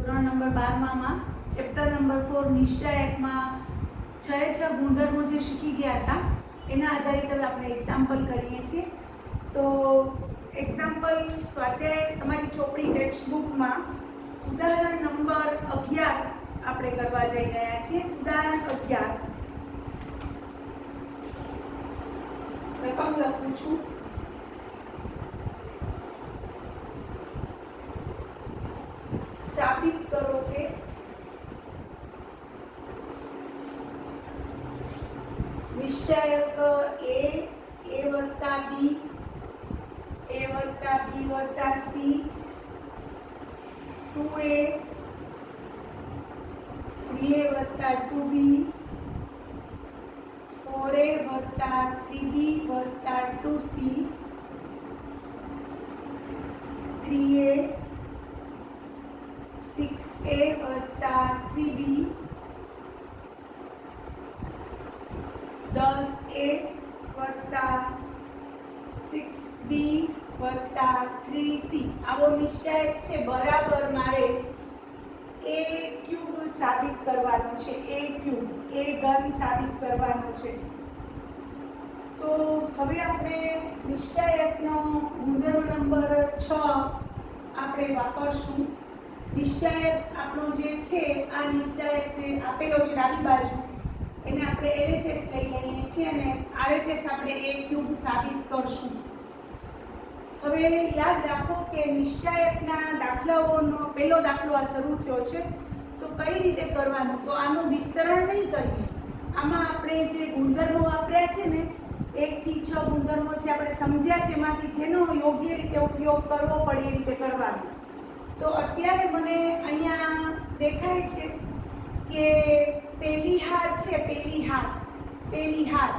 ધોરણ નંબર 12 માં chapter number 4 નિશ્ચયકમાં 6 ગુણધર્મો જે શીખી ગયા હતા એના આધારિત આપણે એક્ઝામ્પલ કરીએ છીએ. તો એક્ઝામ્પલ સ્વાધ્યાય તમારી ચોપડી ટેક્સ્ટ બુકમાં ઉદાહરણ નંબર 11 આપણે કરવા જઈ રહ્યા છીએ. ઉદાહરણ 11 રકમ લખું છું. સાબિત કરો કે નિશ્ચયક a વત્તા b વત્તા c 2a 3a વત્તા 2b 4a વત્તા 3b વત્તા 2c 3a 6a વત્તા 3b 10a વત્તા 6b વત્તા 3c આવો નિશ્ચયક છે. બરાબર મારે a ક્યુબ સાબિત કરવાનો છે. a ક્યુબ a ઘન સાબિત કરવાનો છે. તો હવે આપણે નિશ્ચયકનો ગુણધર્મ નંબર 6 આપણે વાપરશું. નિશ્ચયક આપણો જે છે આ નિશ્ચયક જે આપેલો છે ડાબી બાજુ એને આપણે LHS લઈ લઈએ છીએ અને RHS આપણે a ક્યુબ સાબિત કરશું. હવે યાદ રાખો કે નિશ્ચયકના દાખલાઓનો પહેલો દાખલો આ શરૂ થયો છે તો કઈ રીતે કરવાનું, તો આનું વિસ્તરણ નહીં કરીએ. આમાં આપણે જે ગુણધર્મો વાપર્યા છે ને 1 થી 6 ગુણધર્મો છે આપણે સમજ્યા છે, એમાંથી જેનો યોગ્ય રીતે ઉપયોગ કરવો પડે એ રીતે કરવાનું. તો અત્યારે મને અહીંયા દેખાય છે કે પહેલી હાર છે, પહેલી હાર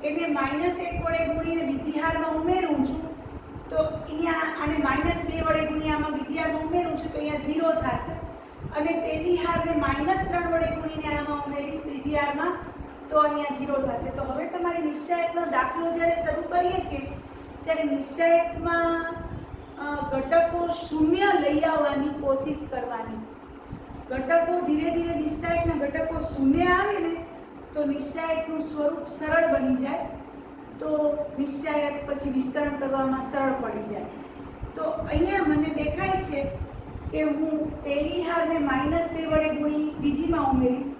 એને -1 વડે ગુણીને બીજી હારમાં ઉમેરું છું તો અહીંયા આને -2 વડે ગુણીને આમાં બીજી હારમાં ઉમેરું છું તો અહીંયા 0 થશે. અને પહેલી હારને -3 વડે ગુણીને આમાં ઉમેરીશ ત્રીજી હારમાં તો અહીંયા 0 થશે. તો હવે તમારે નિશ્ચયકનો દાખલો જ્યારે શરૂ કરીએ છીએ ત્યારે નિશ્ચયકમાં ઘટકો શૂન્ય લઈ આવવાની કોશિશ કરવાની. ઘટકો ધીરે ધીરે નિશ્ચયકના ઘટકો શૂન્ય આવે ને તો નિશ્ચયકનું સ્વરૂપ સરળ બની જાય, તો નિશ્ચયક પછી વિસ્તરણ કરવામાં સરળ પડી જાય. તો અહીંયા મને દેખાય છે કે હું પહેલી હારને -2 વડે ગુણી બીજીમાં ઉમેરીશ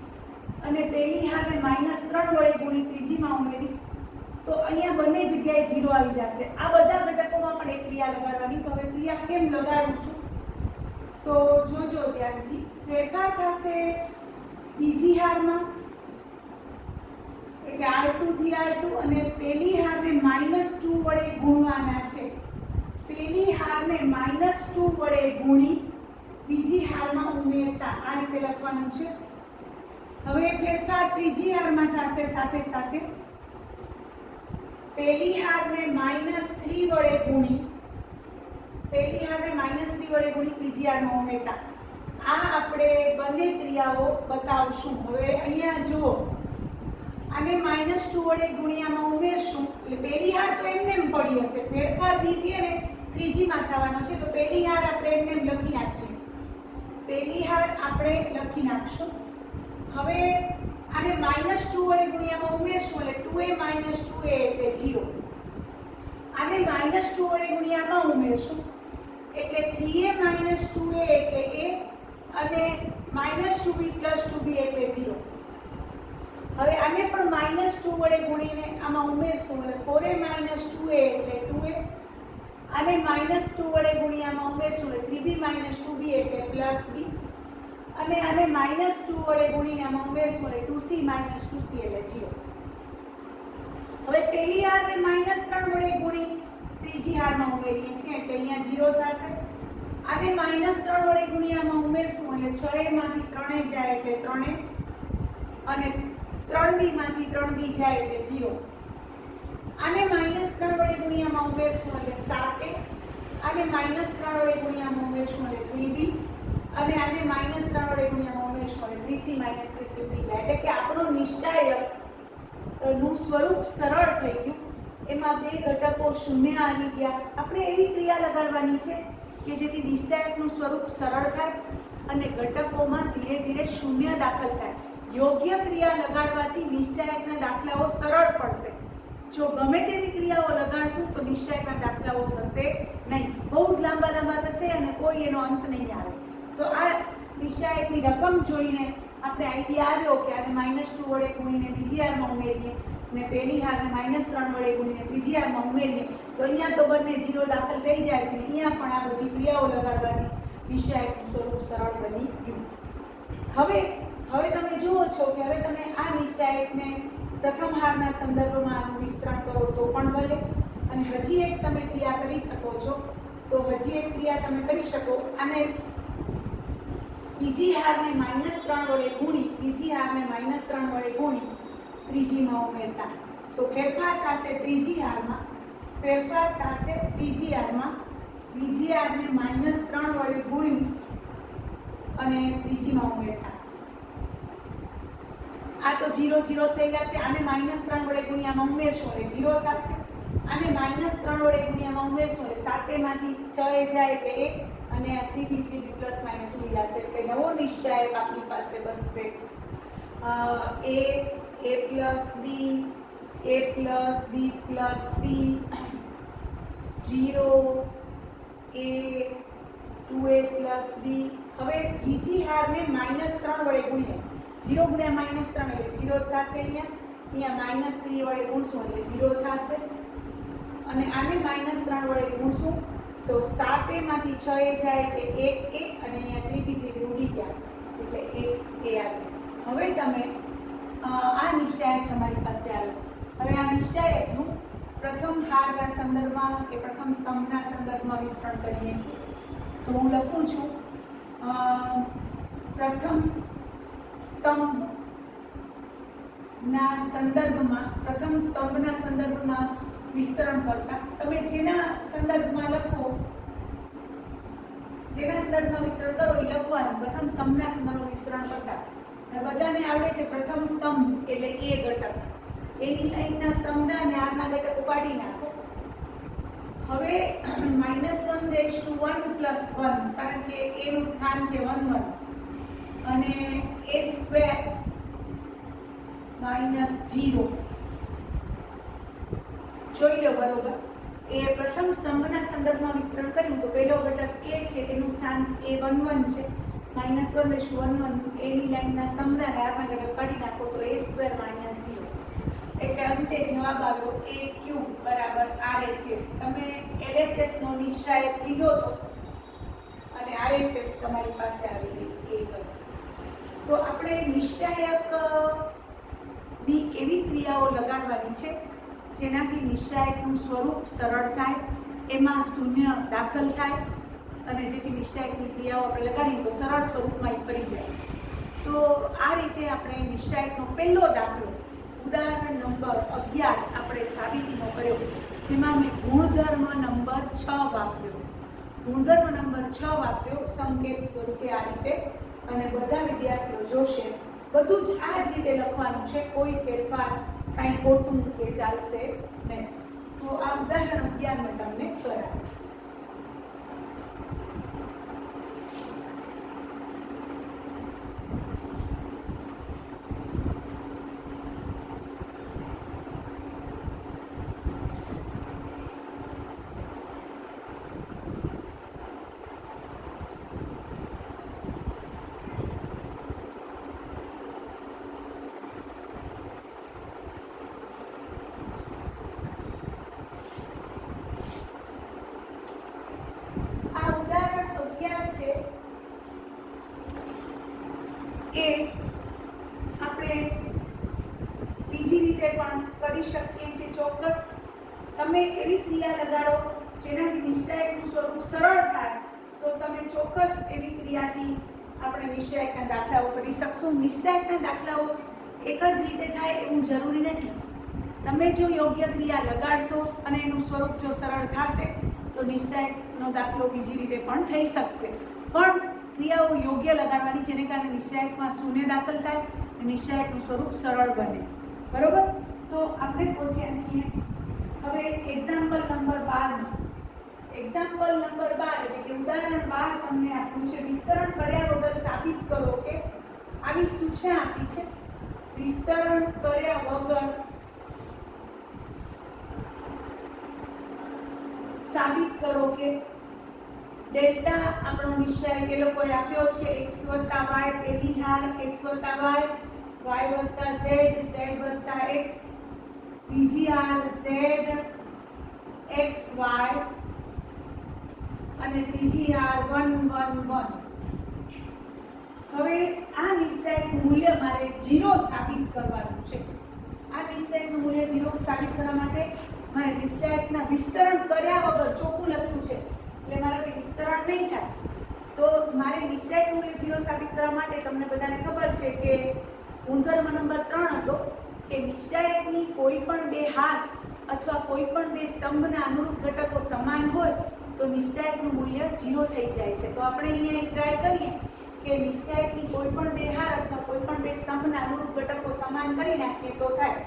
અને પહેલી હારને -3 વડે ગુણી ત્રીજીમાં ઉમેરીશ તો અહીંયા બંને જગ્યાએ 0 આવી જશે. આ બધા ઘટકોમાં પણ એક ક્રિયા લગાડવાની. તો હવે ક્રિયા કેમ લગાડું છું તો જોજો ત્યારથી. ફેરફાર થશે બીજી હારમાં એટલે R2 થી R2 અને પહેલી હારને -2 વડે ગુણવાના છે. પહેલી હારને -2 વડે ગુણી બીજી હારમાં ઉમેરતા આ રીતે લખવાનું છે. હવે ફેરફાર ત્રીજી હારમાં થશે સાથે સાથે. પહેલી હારને -3 વડે ગુણી ત્રીજી હારમાં ઉમેરતા. આ આપણે બંને ક્રિયાઓ બતાવશું. હવે અહીંયા જુઓ, આને -2 વડે ગુણ્યામાં ઉમેરશું એટલે પહેલી હાર તો એમને એમ પડી હશે, ફેરફાર બીજી અને ત્રીજીમાં થવાનો છે. તો પહેલી હાર આપણે એમને એમ લખી નાખીએ છીએ. પહેલી હાર આપણે લખી નાખશું. હવે આને -2 વડે ગુણ્યામાં ઉમેરશું એટલે 2a -2a એટલે 0. આને -2 વડે ગુણ્યામાં ઉમેરશું એટલે 3a -2a એટલે a અને -2b + 2b એટલે 0. હવે આને પણ -2 વડે ગુણીને આમાં ઉમેરશું એટલે 4a -2a એટલે 2a આને -2 વડે ગુણ્યામાં ઉમેરશું એટલે 3b -2b એટલે +b અને આને -2 વડે ગુણીને આમાં ઉમેરશું એટલે 2c -2c એટલે 0. હવે પહેલી હારને -3 વડે ગુણી ત્રીજી હારમાં ઉમેરીએ છીએ એટલે અહીંયા 0 થશે. આને -3 વડે ગુણ્યામાં ઉમેરશું એટલે 6a માંથી 3a જાય એટલે 3a અને 3b માંથી 3b જાય એટલે 0. આને -3 વડે ગુણ્યામાં ઉમેરશું એટલે 7a આને -3 વડે ગુણ્યામાં ઉમેરશું એટલે 3b અને આને -3 વડે ગુણ્યામાં ઉમેરશું એટલે 3c -3c એટલે કે આપણો નિશ્ચયક નું સ્વરૂપ સરળ થઈ ગયું. એમાં બે ઘટકો શૂન્ય આવી ગયા. આપણે એવી ક્રિયા લગાડવાની છે કે જેથી નિશ્ચયકનું સ્વરૂપ સરળ થાય અને ઘટકોમાં ધીરે ધીરે શૂન્ય દાખલ થાય. યોગ્ય ક્રિયા લગાડવાથી નિશ્ચાયકના દાખલાઓ સરળ પડશે. જો ગમે તેવી ક્રિયાઓ લગાડશું તો નિશ્ચાયકના દાખલાઓ થશે નહીં, બહુ જ લાંબા લાંબા થશે અને કોઈ એનો અંત નહીં આવે. તો આ નિશ્ચાયકની રકમ જોઈને આપણે આઈડિયા આવ્યો કે આને -2 વડે ગુણીને બીજી હારમાં ઉમેરીએ અને પહેલી હારને -3 વડે ગુણીને ત્રીજી હારમાં ઉમેરીએ તો અહીંયા તો બંને 0 દાખલ થઈ જાય છે. અહીંયા પણ આ બધી ક્રિયાઓ લગાડવાથી નિશ્ચાયકનું સ્વરૂપ સરળ બની ગયું. હવે તમે જુઓ છો કે હવે તમે આ નિશ્ચાયકને પ્રથમ હારના સંદર્ભમાં આનું વિસ્તરણ કરો તો પણ ભલે, અને હજી એક તમે ક્રિયા કરી શકો છો. તો હજી એક ક્રિયા તમે કરી શકો, અને બીજી હારને -3 વડે ગુણી ત્રીજી ત્રીજીમાં ઉમેરતા તો ફેરફાર થશે ત્રીજી હારમાં ત્રીજી હારને -3 વડે ગુણી અને ત્રીજીમાં ઉમેરતા. આ તો 0 0 થઈ જશે. આને -3 વડે ગુણ્યામાં ઉમેરશો એટલે 0 થશે. આને -3 વડે ગુણ્યામાં ઉમેરશો એટલે 7 માંથી 6 જાય એટલે 1 અને આ 3b પ્લસ માઇનસ ઉડી જશે એટલે નવો નિશ્ચાયક આપણી પાસે બનશે a plus b plus c 0 a 2a plus b. હવે બીજી હારને -3 વડે ગુણીએ. 0 ગુણ્યા -3 એટલે 0 થશે. અહીંયા -3 વડે ગુણશું એટલે 0 થશે. અને આને -3 વડે ગુણશું તો 7 માંથી 6 જાય એટલે 1 અને અહીંયા 3b ઉડી ગયા એટલે 1 આવે. હવે તમે આ નિશ્ચાયક તમારી પાસે આવ્યો. હવે આ નિશ્ચાયકનું પ્રથમ હારના સંદર્ભમાં કે પ્રથમ સ્તંભના સંદર્ભમાં વિસ્તરણ કરીએ છીએ. તો હું લખું છું પ્રથમ સ્તંભના સંદર્ભમાં વિસ્તરણ કરતા. તમે જેના સંદર્ભમાં વિસ્તરણ કરો એ લખવાનું. પ્રથમ સ્તંભના સંદર્ભમાં વિસ્તરણ કરતા બધાને આવડે છે. પ્રથમ સ્તંભ એટલે a ઘટક, એની લાઈનના સ્તંભના અને હારના ઘટકો કાઢી નાખો. હવે -1 plus 1 કારણ કે a નું સ્થાન છે 1 1 અને a² -0 જોઈ લો બરોબર. એ પ્રથમ સ્તંભના સંદર્ભમાં વિસ્તરણ કર્યું તો પહેલો ઘટક a છે, એનું સ્થાન a11 છે. -1 એની લાઈનના સ્તંભના હારના ઘટક કાઢી નાખો તો a² -0 એટલે અંતે જવાબ આવ્યો a³ બરાબર RHS. તમે LHS નો નિશ્ચાયક લીધો તો અને RHS તમારી પાસે આવી ગઈ a ગયો. તો આપણે નિશ્ચાયક ની એવી ક્રિયાઓ લગાડવાની છે જેનાથી નિશ્ચાયકનું સ્વરૂપ સરળ થાય, એમાં શૂન્ય દાખલ થાય અને જેથી નિશ્ચાયકની ક્રિયાઓ આપણે લગાડીએ તો સરળ સ્વરૂપમાં એ ફરી જાય. તો આ રીતે આપણે નિશ્ચાયકનો પહેલો દાખલો ઉદાહરણ નંબર 11 આપણે સાબિતીનો કર્યો, જેમાં મેં ગુણધર્મ નંબર 6 વાપર્યો સંકેત સ્વરૂપે આ રીતે. અને બધા વિદ્યાર્થીઓ જોશે બધું જ આ જ રીતે લખવાનું છે, કોઈ ફેરફાર કાંઈ ખોટું કે ચાલશે નહીં. તો આ ઉદાહરણ 11 મેં તમને કરાવ્યું. એ આપણે બીજી રીતે પણ કરી શકીએ છીએ. ચોક્કસ તમે એવી ક્રિયા લગાડો જેનાથી નિશ્ચાયકનું સ્વરૂપ સરળ થાય તો તમે ચોક્કસ એવી ક્રિયાથી આપણે નિશ્ચાયકના દાખલાઓ કરી શકશું. નિશ્ચાયકના દાખલાઓ એક જ રીતે થાય એવું જરૂરી નથી. તમે જો યોગ્ય ક્રિયા લગાડશો અને એનું સ્વરૂપ જો સરળ થશે તો નિશ્ચાયકનો દાખલો બીજી રીતે પણ થઈ શકશે. પણ ક્રિયાઓ યોગ્ય લગાડવાની, જેને કારણે નિશ્ચાયકમાં શૂન્ય દાખલ થાય અને નિશ્ચાયકનું સ્વરૂપ સરળ બને. બરોબર? તો આપણે પહોંચ્યા છીએ હવે એક્ઝામ્પલ નંબર 12 માં. એક્ઝામ્પલ નંબર 12 એટલે કે ઉદાહરણ 12 તમને આપ્યું છે વિસ્તરણ કર્યા વગર સાબિત કરો કે આવી સૂચના આપી છે વિસ્તરણ કર્યા વગર સાબિત કરો કે ડેલ્ટા આપણો નિશ્ચય એ લોકોએ આપ્યો છે x + y પેલી હાર x + y y + z z + x બીજી હાર z x y અને ત્રીજી હાર 1 1 1. હવે આ નિશ્ચયનું મૂલ્ય મારે 0 સાબિત કરવાનું છે. આ નિશ્ચયનું મૂલ્ય 0 સાબિત કરવા માટે મારે નિશ્ચયના વિસ્તરણ કર્યા વગર ચોખ્ખું લખ્યું છે એટલે મારાથી વિસ્તરણ નહીં થાય. તો મારે નિશ્ચયનું મૂલ્ય 0 સાબિત કરવા માટે તમને બધાને ખબર છે કે ગુણધર્મ નંબર 3 હતો કે નિશ્ચયકની કોઈ પણ બે હાર અથવા કોઈ પણ બે સ્તંભના અનુરૂપ ઘટકો સમાન હોય તો નિશ્ચયકનું મૂલ્ય 0 થઈ જાય છે. તો આપણે અહીંયા એક ટ્રાય કરીએ કે નિશ્ચયકની કોઈ પણ બે હાર અથવા કોઈ પણ બે સ્તંભના અનુરૂપ ઘટકો સમાન કરી નાખીએ તો થાય.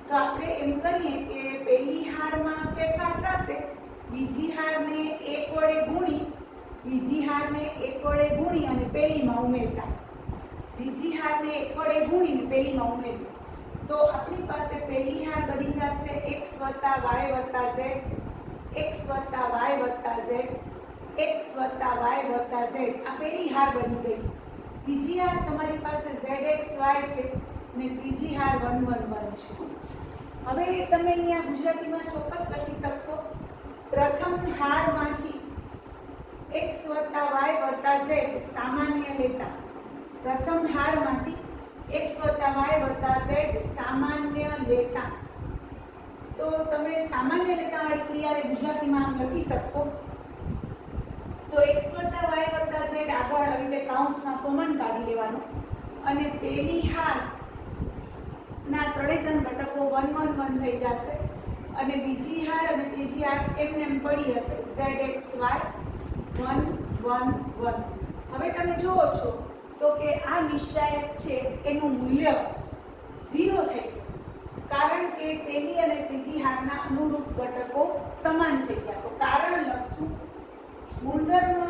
તો આપણે એમ કરીએ કે પહેલી હારમાં ફેરફાર થશે, બીજી હારને 1 વડે ગુણી, બીજી હારને 1 વડે ગુણી અને પહેલીમાં ઉમેરતા, બીજી હારને 1 વડે ગુણીને પહેલીમાં ઉમેરતા. તો આપણી પાસે પહેલી હાર બની જશે x + y + z, x + y + z, x + y + z. આ પહેલી હાર બની ગઈ. બીજી હાર તમારી પાસે zxy છે અને ત્રીજી હાર 1 1 1 છે. હવે તમે અહીંયા ગુજરાતીમાં ચોક્કસ લખી શકશો પ્રથમ હારમાંથી x + y + z સામાન્ય લેતા, પ્રથમ હારમાંથી x + y + z સામાન્ય લેતા. તો તમે સામાન્ય લેતા વાળી ક્રિયાને ગુજરાતીમાં આમ લખી શકશો તો x + y + z આગળ આવી રીતે કૌંસમાં કોમન કાઢી લેવાનું અને પહેલી હાર ના ત્રણે ઘટકો 1 1 1 થઈ જશે અને બીજી હાર અને ત્રીજી હાર એમને એમ પડી હશે zxy 1 1 1. હવે તમે જુઓ છો તો કે આ નિશ્ચયક છે એનું મૂલ્ય 0 થઈ ગયું કારણ કે પહેલી અને ત્રીજી હારના અનુરૂપ ઘટકો સમાન થઈ ગયા. તો કારણ લખશું ગુણધર્મ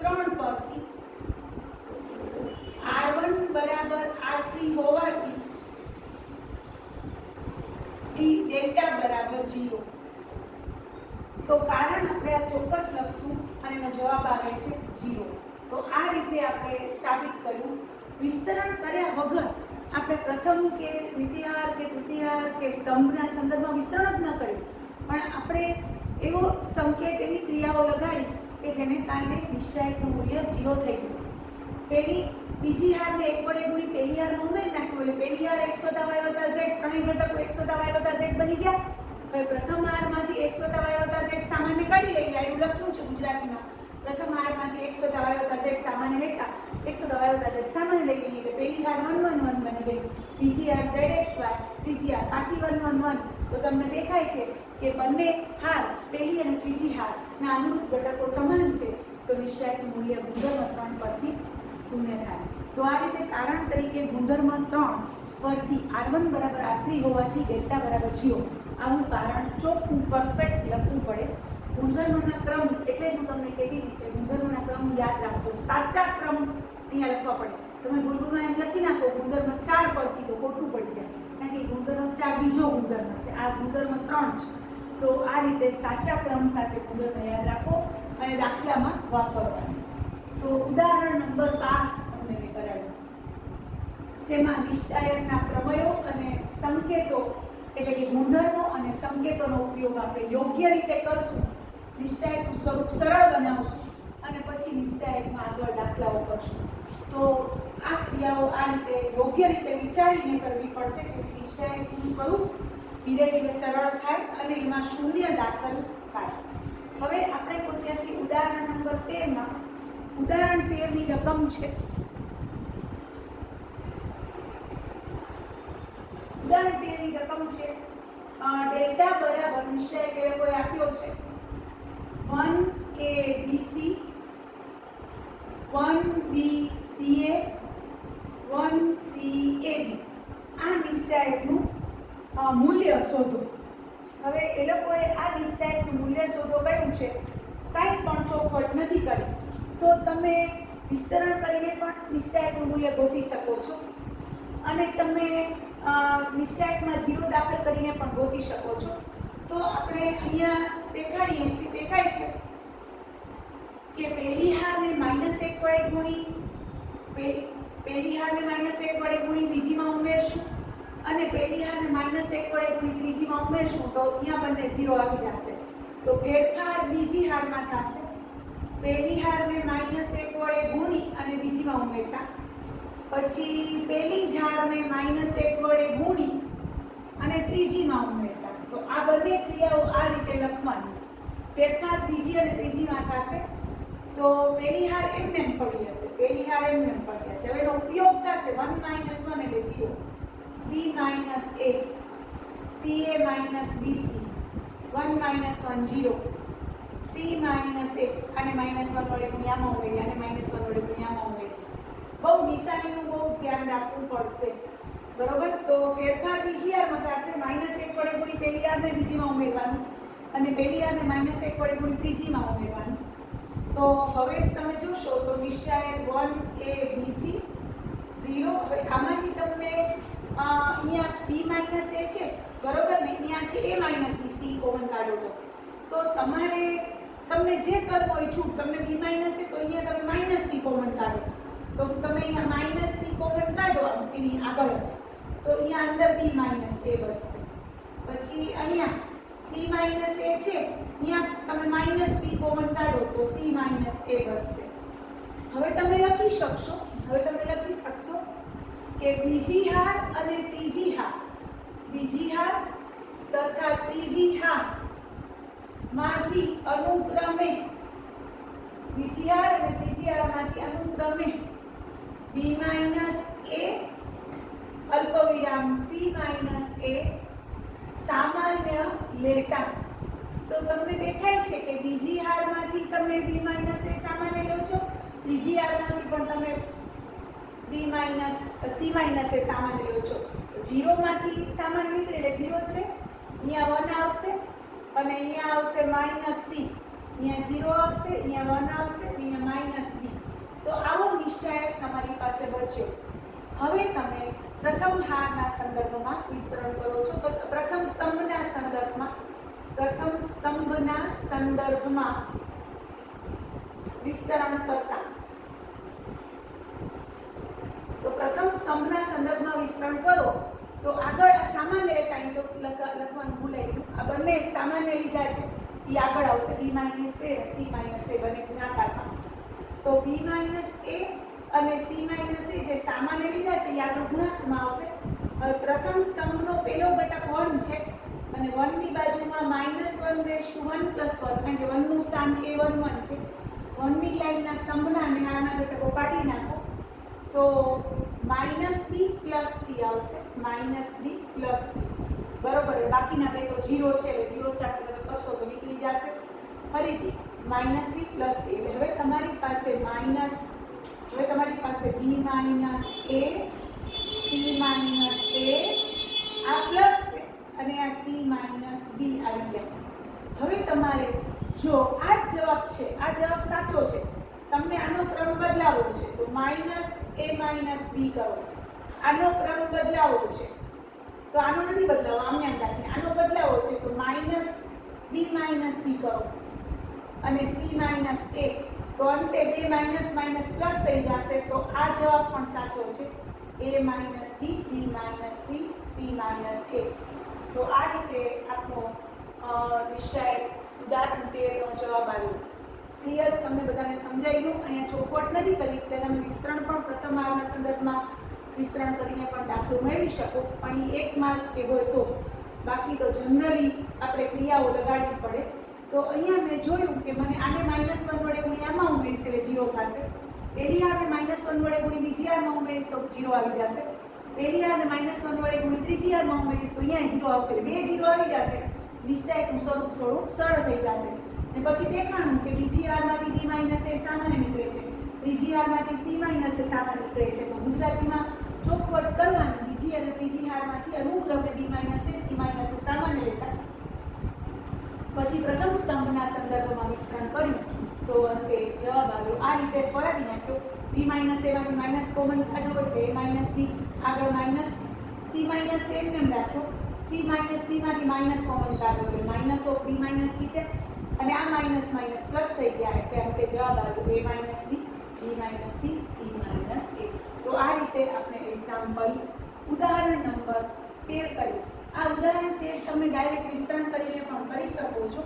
3 પરથી r1 = r3 હોવાથી ડેલ્ટા = 0. તો કારણ આપણે આ ચોક્કસ લખશું અને એનો જવાબ આવે છે 0. તો આ રીતે આપણે સાબિત કર્યું વિસ્તરણ કર્યા વગર. આપણે પ્રથમ કે દ્વિતીય કે તૃતીય કે સ્તંભના સંદર્ભમાં વિસ્તરણ જ ન કર્યું પણ આપણે એવો સંકેત એવી ક્રિયાઓ લગાડી કે જેને કારણે નિશ્ચયકનું મૂલ્ય 0 થઈ ગયું. બીજી હારને 1 વડે ગુણી પહેલી હારમાં ઉમેરી નાખ્યું એટલે પહેલી હાર x + y + z, ત્રણેય ઘટકો x + y + z બની ગયા. હવે પ્રથમ હારમાંથી x + y + z સામાન્ય કાઢી લઈએ. એવું લખ્યું છે ગુજરાતીમાં પ્રથમ હારમાંથી x + y + z સામાન્ય લેતા x + y + z સામાન્ય લઈ લઈએ એટલે પહેલી હાર 1 1 1 બની ગઈ, બીજી હાર zxy, ત્રીજી હાર પાછી 1 1 1. તો તમને દેખાય છે કે બંને હાર પહેલી અને ત્રીજી હારના અનુરૂપ ઘટકો સમાન છે. તો નિશ્ચયકનું મૂલ્ય ગુણધર્મ 3 પરથી 0 થાય. તો આ રીતે કારણ તરીકે ગુણધર્મ 3 પરથી r1 = r3 હોવાથી ડેલ્ટા = 0 આવું કારણ ચોખ્ખું પરફેક્ટ લખવું પડે. ગુણધર્મના ક્રમ એટલે જ હું તમને કહેતી હતી કે ગુણધર્મના ક્રમ યાદ રાખજો. સાચા ક્રમ અહીંયા લખવા પડે. તમે ભૂલભૂલમાં એમ લખી નાખો ગુણધર્મ 4 પરથી તો ખોટું પડી જાય કારણ કે ગુણધર્મ 4 બીજો ગુણધર્મ છે, આ ગુણધર્મ 3 છે. તો આ રીતે સાચા ક્રમ સાથે ગુણધર્મ યાદ રાખો અને દાખલામાં વાપરવાનું. તો ઉદાહરણ નંબર 12 તમને મેં કરાવ્યું જેમાં નિશ્ચયકના પ્રમેયો અને સંકેતો એટલે કે ગુણધર્મો અને સંકેતોનો ઉપયોગ આપણે યોગ્ય રીતે કરશું, નિશ્ચયકનું સ્વરૂપ સરળ બનાવશું અને પછી નિશ્ચયકમાં આગળ દાખલાઓ કરશું. તો આ ક્રિયાઓ આ રીતે યોગ્ય રીતે વિચારીને કરવી પડશે જેથી નિશ્ચયકનું સ્વરૂપ ધીરે ધીરે સરળ થાય અને એમાં શૂન્ય દાખલ થાય. હવે આપણે પહોંચ્યા છીએ ઉદાહરણ નંબર 13 માં. ઉદાહરણ 13 ની રકમ છે ઉદાહરણ 13 ની રકમ છે ડેલ્ટા બરાબર નિશ્ચય કે કોઈ આપ્યો છે 1abc 1bca 1cab. આ નિશ્ચયકનું મૂલ્ય શોધો. હવે એ લોકોએ આ નિશ્ચાયકનું મૂલ્ય શોધો કહ્યું છે, કાંઈ પણ ચોખવટ નથી કરી, તો તમે વિસ્તરણ કરીને પણ નિશ્ચાયકનું મૂલ્ય ગોતી શકો છો અને તમે નિશ્ચાયકમાં 0 દાખલ કરીને પણ ગોતી શકો છો. તો આપણે અહીંયા દેખાડીએ છીએ, દેખાય છે કે પહેલી હારને -1 વડે ગુણી પહેલી હારને -1 વડે ગુણી બીજીમાં ઉમેરશું અને પહેલી હારને -1 વડે ગુણી ત્રીજીમાં ઉમેરશું તો અહીંયા બંને 0 આવી જશે. તો ફેરફાર બીજી હારમાં થશે. પહેલી હારને -1 વડે ગુણી અને બીજીમાં ઉમેરતા, પછી પહેલી જ હારને -1 વડે ગુણી અને ત્રીજીમાં ઉમેરતા. તો આ બંને ક્રિયાઓ આ રીતે લખવાની. ફેરફાર બીજી અને ત્રીજીમાં થશે તો પહેલી હાર એમને પડી હશે, પહેલી હાર એમને પડી હશે. હવે એનો ઉપયોગ થશે 1 - 1 એટલે 0, b - a, ca - bc, 1 - 1 0, c - a અને -1 વડે ગુણ્યામાં ઉમેરી અને -1 વડે ગુણ્યામાં ઉમેરી. બહુ નિશાનીનું બહુ ધ્યાન રાખવું પડશે, બરોબર. તો ફેરફાર બીજી હારમાં થશે, -1 વડે ગુણી પહેલી હારને બીજીમાં ઉમેરવાનું અને પહેલી હારને -1 વડે ગુણી ત્રીજીમાં ઉમેરવાનું. તો હવે તમે જોશો તો નિશ્ચાયક 1 a b c 0. હવે આમાંથી તમને અહીંયા b - a છે, બરોબર ને, અહીંયા છે a - b, c કોમન કાઢો તો તમારે તમને જે કરવું હોય છૂટ, તમને b - a તો અહીંયા તમે -c કોમન કાઢો તો તમે અહીંયા -c કોમન કાઢો એની આગળ જ, તો અહીંયા અંદર b - a બચશે. પછી અહીંયા c - a છે, અહીંયા તમે -b કોમન કાઢો તો c - a બચશે. હવે તમે લખી શકશો કે બીજી હાર અને ત્રીજી હાર, બીજી હાર તથા ત્રીજી હાર માંથી અનુક્રમે, બીજી હાર અને ત્રીજી હારમાંથી અનુક્રમે b - a અલ્પવિરામ c - a સામાન્ય લેતા. તો તમને દેખાય છે કે બીજી હારમાંથી તમે b - a સામાન્ય લો છો, ત્રીજી હારમાંથી પણ તમે c - a સામાન્ય લો છો. 0 માંથી સામાન્ય નીકળે એટલે 0 છે, અહીંયા 1 આવશે અને અહીંયા આવશે -c, અહીંયા 0 આવશે, અહીંયા 1 આવશે, અહીંયા -b. તો આવો નિશ્ચાયક તમારી પાસે બચ્યો. હવે તમે પ્રથમ હારના સંદર્ભમાં વિસ્તરણ કરો છો. પ્રથમ સ્તંભના સંદર્ભમાં વિસ્તરણ કરતા, તો પ્રથમ સ્તંભના સંદર્ભમાં વિસ્તરણ કરો તો આગળ સામાન્ય લેતા તો લખવાનું ભૂલાઈ ગયું. આ બંને સામાન્ય લીધા છે એ આગળ આવશે, b - a અને c - a બંને ગુણાકારમાં. તો b - a અને c - a જે સામાન્ય લીધા છે એ આગળ ગુણાકારમાં આવશે. હવે પ્રથમ સ્તંભનો પહેલો ઘટક 1 છે અને 1 ની બાજુમાં -1 રેશ ટુ 1 + 1, કારણ કે 1 નું સ્થાન a11 છે. 1 ની લાઈનના સ્તંભના અને આના ઘટકો કાઢી નાખો તો -b + c આવશે, -b + c, બરોબર. બાકીના બે તો 0 છે એટલે 0 સાથે તમે કરશો તો નીકળી જશે. ફરીથી -b + c એટલે હવે તમારી પાસે b - a, c - a આ પ્લસ છે અને આ c - b આવી ગયા. હવે તમારે જો આ જવાબ છે, આ જવાબ સાચો છે, તમને આનો ક્રમ બદલાવવો છે તો -a - b કરો. આનો ક્રમ બદલાવવો છે તો આનો નથી બદલાવો, આમને આમ રાખીને આનો બદલાવવો છે તો -b - c કરો અને c - a, તો અંતે બે માઇનસ પ્લસ થઈ જશે. તો આ જવાબ પણ સાચો છે, a - b, b - c, c - a. તો આ રીતે આપણો નિશ્ચય ઉદાહરણ 13 નો જવાબ આવ્યો. ક્લિયર? તમને બધાને સમજાઈ ગયું? અહીંયા ચોખવટ નથી કરી એટલે તમે વિસ્તરણ પણ પ્રથમ હારના સંદર્ભમાં વિસ્તરણ કરીને પણ દાખલો મેળવી શકો, પણ એ 1 માર્ક કે હોય તો. બાકી તો જનરલી આપણે ક્રિયાઓ લગાડવી પડે. તો અહીંયા મેં જોયું કે મને આને -1 વડે ગુણી આમાં ઉમેરીશ એટલે 0 થશે. પહેલી હારને -1 વડે ગુણી બીજી હારમાં ઉમેરીશ તો 0 આવી જશે. પહેલી હારને -1 વડે ગુણી ત્રીજી હારમાં ઉમેરીશ તો અહીંયા 0 આવશે. બે 0 આવી જશે. નિશ્ચયકનું સ્વરૂપ થોડું સરળ થઈ જશે. ને પછી દેખાણું કે બીજી હારમાંથી b - a સામાન્ય નીકળે છે, ત્રીજી હારમાંથી c - a સામાન્ય નીકળે છે. તો ગુજરાતીમાં ચોખવટ કરવાની, બીજી અને ત્રીજી હારમાંથી અનુક્રમે b - a, c - a સામાન્ય લેતા પછી પ્રથમ સ્તંભના સંદર્ભમાં વિસ્તરણ કર્યું તો અંતે જવાબ આવ્યો. આ રીતે ફરાવી નાખ્યો. b માઇનસ a માંથી માઇનસ કોમન કાઢ્યો એટલે a માઇનસ b, આગળ માઇનસ c માઇનસ a એમ રાખ્યો. c માઇનસ b માંથી માઇનસ કોમન કાઢ્યો એટલે minus of b minus c છે અને આ માઇનસ માઇનસ પ્લસ થઈ ગયા એટલે અંતે જવાબ આવ્યો a minus b, b minus c, c minus a. તો આ રીતે આપણે એક્ઝામ્પલ ઉદાહરણ નંબર 13 કર્યું. આ ઉદાહરણ 13 તમે ડાયરેક્ટ વિસ્તરણ કરીને પણ કરી શકો છો.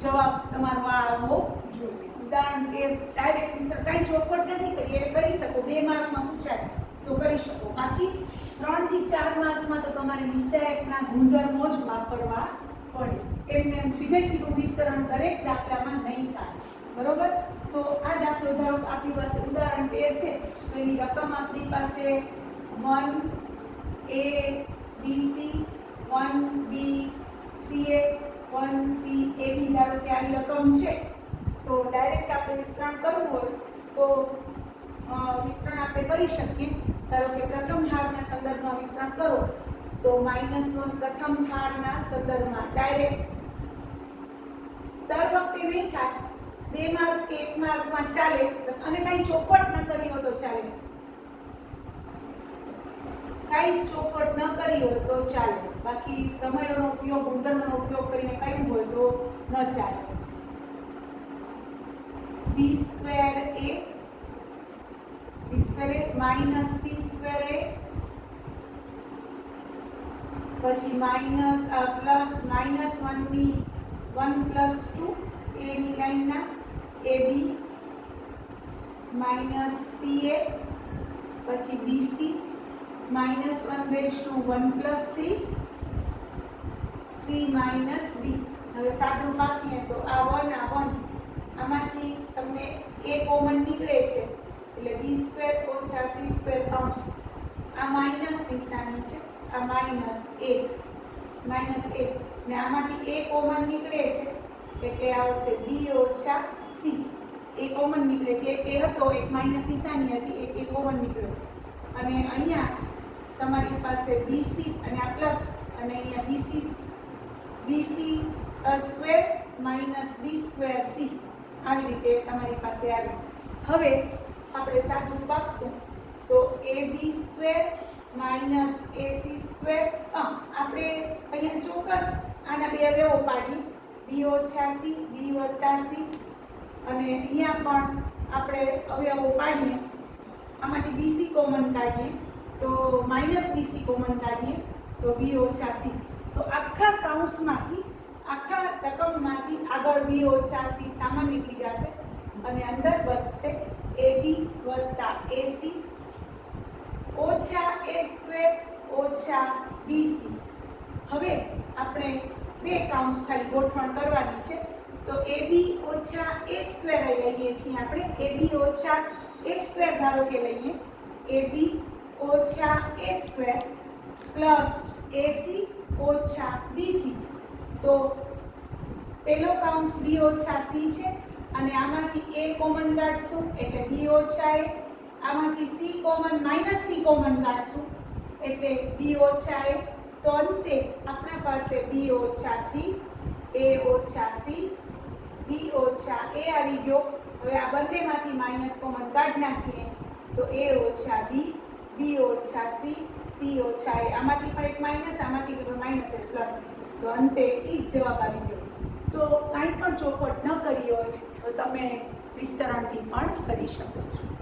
જવાબ તમારો આ આવવો જોઈએ. ઉદાહરણ 13 ડાયરેક્ટ વિસ્તરણ કાંઈ ચોખવટ નથી કરી એટલે કરી શકો. 2 માર્કમાં પૂછાય તો કરી શકો. બાકી 3 થી 4 માર્કમાં તો તમારે નિશ્ચયકના ગુણધર્મો જ વાપરવા પડે. એમને સીધે સીધું વિસ્તરણ દરેક દાખલામાં નહીં થાય. બરોબર? તો આ દાખલો ધારો આપણી પાસે ઉદાહરણ 13 છે તો એની રકમ આપણી પાસે 1 a b c 1 b c a 1 c a b ધારો કે આની રકમ છે તો ડાયરેક્ટ આપણે વિસ્તરણ કરવું હોય તો વિસ્તરણ આપણે કરી શકીએ. ધારો કે પ્રથમ હારના સંદર્ભમાં વિસ્તરણ કરો તો -1 પ્રથમ હારના સંદર્ભમાં ડાયરેક્ટ દર વખતે નહીં થાય. 2 માર્ક 1 માર્કમાં ચાલે અને કાંઈ ચોખવટ ન કરી હોય તો ચાલે. કાંઈ ચોખવટ ન કરી હોય તો ચાલે. બાકી પ્રમેયોનો ઉપયોગ ગુણધર્મનો ઉપયોગ કરીને કર્યું હોય તો ન ચાલે. b square a minus c square a પછી માઇનસ પ્લસ -1 ની 1 પ્લસ 2 a ની લાઈનના ab માઇનસ ca પછી bc -1 raise to 1 plus 3 c minus b. હવે સાદું કાપીએ તો આ 1 આ 1 આમાંથી તમને a કોમન નીકળે છે એટલે b સ્ક્વેર ઓછા c સ્ક્વેર કૌંસ આ માઇનસ નિશાની છે આ માઇનસ a ને આમાંથી a કોમન નીકળે છે એટલે આવશે b ઓછા c. a કોમન નીકળે છે એક a હતો એક માઇનસ નિશાની હતી એક a કોમન નીકળ્યો અને અહીંયા તમારી પાસે bc અને આ પ્લસ અને અહીંયા bc square minus b square c આવી રીતે તમારી પાસે આવે. હવે આપણે સાદું કાપશું તો ab square minus ac square આપણે અહીંયા ચોક્કસ આના બે અવયવો પાડીએ b ઓછા c b વત્તા c અને અહીંયા પણ આપણે અવયવો પાડીએ. આમાંથી bc કોમન કાઢીએ તો માઇનસ bc કોમન કાઢીએ તો b ઓછા c. તો આખા કૌંસમાંથી આખા રકમમાંથી આગળ b ઓછા c સામાન્ય નીકળી જશે અને અંદર વધશે ab વત્તા ac ઓછા a સ્ક્વેર ઓછા bc. હવે આપણે બે કૌંસ ખાલી ગોઠવણ કરવાની છે તો ab ઓછા a સ્ક્વેર લઈએ છીએ આપણે. ab ઓછા a સ્ક્વેર ધારો કે લઈએ ab ઓછા a સ્ક્વેર પ્લસ ac ઓછા bc. તો પહેલો કૌંસ b ઓછા c છે અને આમાંથી a કોમન કાઢશું એટલે b ઓછા a. આમાંથી c common minus c common કાઢશું એટલે b ઓછા a. તો અંતે આપણા પાસે b ઓછા c a ઓછા c b ઓછા a આવી ગયો. હવે આ બંનેમાંથી માઇનસ કોમન કાઢી નાખીએ તો a ઓછા b b ઓછા c c ઓછા a. આમાંથી પણ એક માઇનસ આમાંથી પણ માઇનસ એટલે પ્લસ. તો અંતે એ જ જવાબ આવી ગયો. તો કાંઈ પણ ચોખવટ ન કરી હોય તો તમે વિસ્તરણથી પણ કરી શકો છો.